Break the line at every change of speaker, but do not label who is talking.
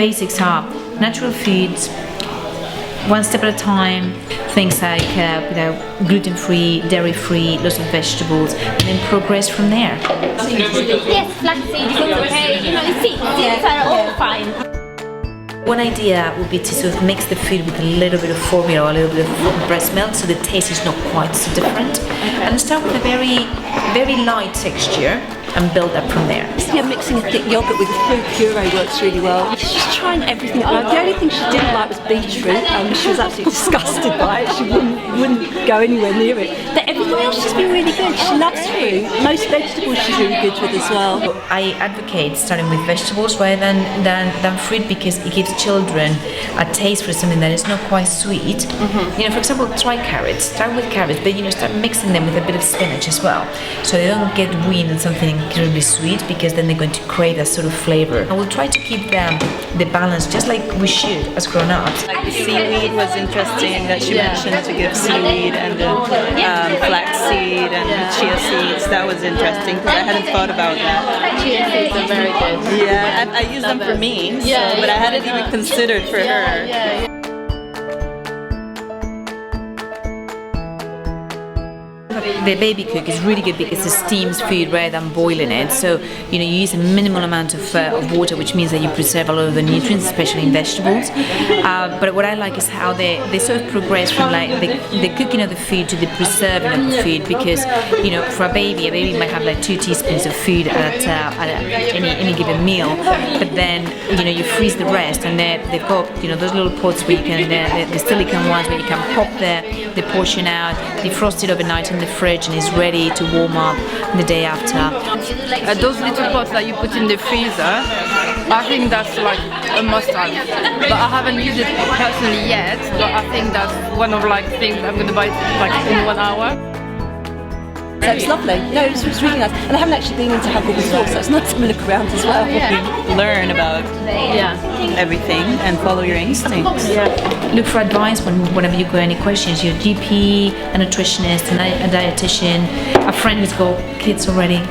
basics are natural foods, one step at a time, things like gluten-free, dairy-free, lots of vegetables, and then progress from there.
Yes, flaxseed, seeds are all fine.
One idea would be to sort of mix the food with a little bit of formula or a little bit of breast milk, so the taste is not quite so different. And start with a very, very light texture and build up from there.
Yeah, mixing a thick yogurt with a fruit puree works really well. She's just trying everything. The only thing she didn't like was beetroot. She was absolutely disgusted by it. She wouldn't go anywhere near it. But everything else she's been really good. She loves fruit. Most vegetables she's really good with as well.
I advocate starting with vegetables rather than fruit, because it gives children a taste for something that is not quite sweet. You know, for example, try carrots. Start with carrots, but start mixing them with a bit of spinach as well, so they don't get weaned on something incredibly sweet, because then they're going to crave that sort of flavor. I will try to keep the balance just like we should as grown-ups.
Like the seaweed was interesting that she mentioned, to give seaweed and flaxseed and chia seeds. That was interesting because I hadn't thought about that.
Chia seeds are very good.
Yeah, I use them for me, but I hadn't even considered for her.
The baby cook is really good because it steams food rather than boiling it. So you use a minimal amount of water, which means that you preserve a lot of the nutrients, especially in vegetables. But what I like is how they sort of progress from like the cooking of the food to the preserving of the food. Because for a baby might have like 2 teaspoons of food at any given meal. But then you freeze the rest, and they've got those little pots where you can the silicone ones where you can pop the portion out, defrost it overnight in the fridge, and it's ready to warm up the day after.
Those little pots that you put in the freezer, I think that's like a must-have. But I haven't used it personally yet. But I think that's one of like things I'm going to buy like in 1 hour.
So it's lovely. No, it was really nice. And I haven't actually been into Huggle before, so it's nice to have a look around as well.
Learn about everything and follow your instincts.
Look for advice whenever you got any questions. Your GP, a nutritionist, a dietitian, a friend who's got kids already.